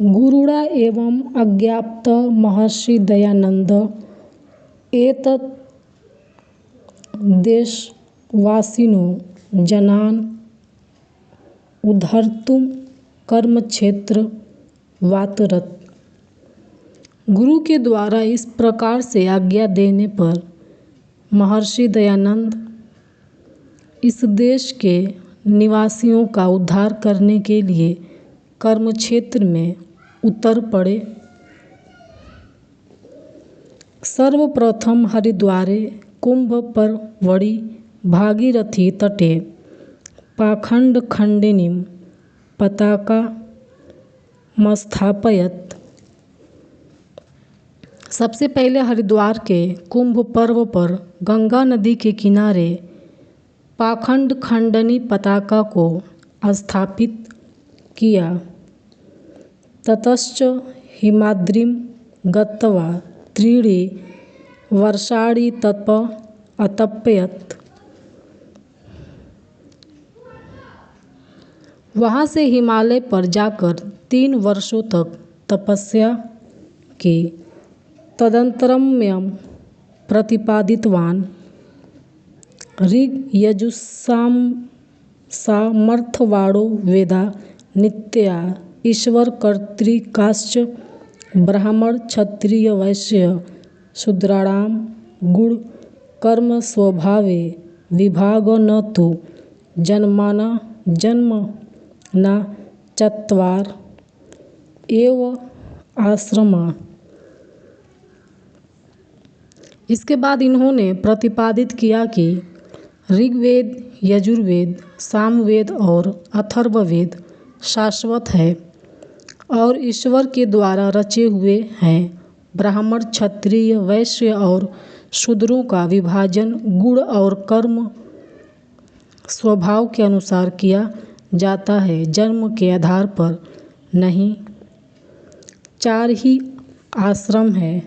गुरुड़ा एवं अज्ञाप्त महर्षि दयानंद एतत् देशवासिनो जनान् उद्धर्तुं कर्मक्षेत्र वातरत। गुरु के द्वारा इस प्रकार से आज्ञा देने पर महर्षि दयानंद इस देश के निवासियों का उद्धार करने के लिए कर्मक्षेत्र में उतर पड़े। सर्वप्रथम हरिद्वारे कुंभ पर्वणि भागीरथी तटे पाखंडखंडिनीं पताकामस्थापयत्। सबसे पहले हरिद्वार के कुंभ पर्व पर गंगा नदी के किनारे पाखंडखंडिनी पताका को स्थापित किया। ततश्च हिमाद्रिं गत्वा त्रीणि वर्षाणि तप अतप्यत। वहाँ से हिमालय पर जाकर 3 वर्षों तक तपस्या की। तदनन्तरम् प्रतिपादितवान् ऋग यजुस्साम सामर्थ्यवाणो वेदा नित्या ईश्वर कर्तृकाश्च ब्राह्मण क्षत्रिय वैश्य शूद्राणां गुण कर्म स्वभावे विभागो न तु जन्म न चत्वार एव आश्रमा। इसके बाद इन्होंने प्रतिपादित किया कि ऋग्वेद, यजुर्वेद, सामवेद और अथर्ववेद शाश्वत है और ईश्वर के द्वारा रचे हुए हैं। ब्राह्मण, क्षत्रिय, वैश्य और शूद्रों का विभाजन गुण और कर्म स्वभाव के अनुसार किया जाता है, जन्म के आधार पर नहीं। 4 ही आश्रम है।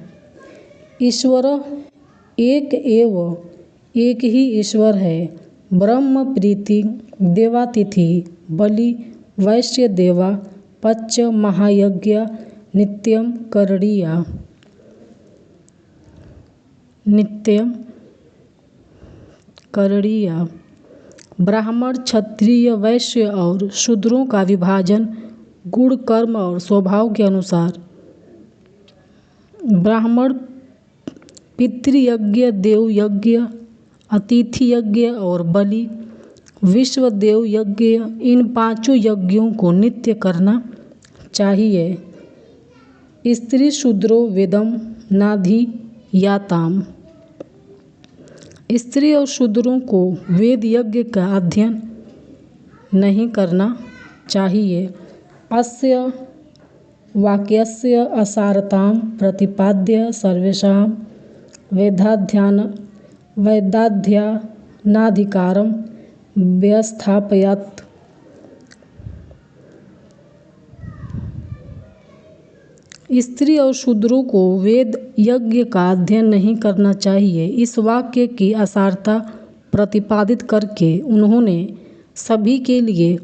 ईश्वर एक एव, एक ही ईश्वर है। ब्रह्म प्रीति, देवातिथि, बलि, वैश्य देवा, पच्च महायज्ञ नित्यम करणीय। ब्राह्मण, क्षत्रिय, वैश्य और शूद्रों का विभाजन गुण कर्म और स्वभाव के अनुसार। ब्राह्मण पितृयज्ञ, देव यज्ञ, अतिथि यज्ञ और बलि, विश्व देव यज्ञ, इन 5 यज्ञों को नित्य करना चाहिए। स्त्री शूद्रो वेदम नाधियाताम। स्त्री और शूद्रों को वेद यज्ञ का अध्ययन नहीं करना चाहिए। अस्य वाक्यस्य असारतां प्रतिपाद्य सर्वेषां वेदाध्ययनाधिकारं व्यस्थापयत्। स्त्री और शूद्रों को वेद यज्ञ का अध्ययन नहीं करना चाहिए। इस वाक्य की असारता प्रतिपादित करके उन्होंने सभी के लिए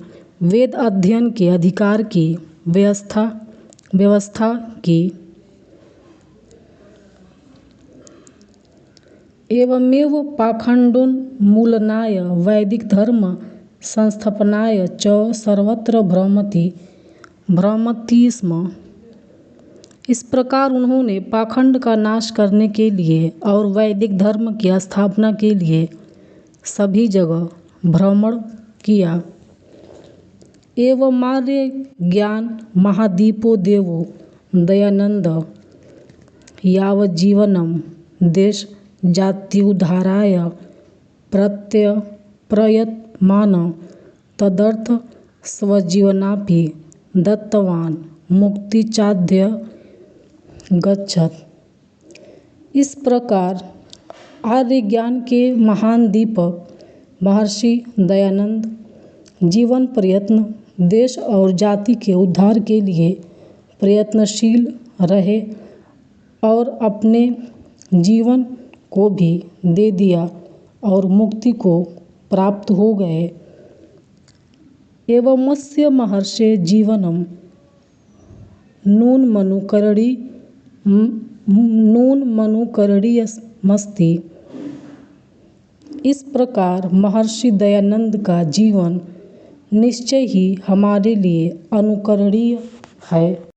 वेद अध्ययन के अधिकार की व्यवस्था की। एवमेव पाखंडोन्मूलनाय वैदिक धर्म संस्थापनाय च सर्वत्र भ्रमति स्म। इस प्रकार उन्होंने पाखंड का नाश करने के लिए और वैदिक धर्म की स्थापना के लिए सभी जगह भ्रमण किया। एवमार्य ज्ञान महादीपो देवो दयानंद यावज्जीवनं देश जात्युद्धाराय प्रयतमान तदर्थ स्वजीवनापि दत्तवान् मुक्तिचाद्य गच्छत्। इस प्रकार आर्य ज्ञान के महान दीपक महर्षि दयानंद जीवन प्रयत्न देश और जाति के उद्धार के लिए प्रयत्नशील रहे और अपने जीवन को भी दे दिया और मुक्ति को प्राप्त हो गए। एवमस्य महर्षे जीवनम नून मनु करड़ी मस्ती। इस प्रकार महर्षि दयानंद का जीवन निश्चय ही हमारे लिए अनुकरणीय है।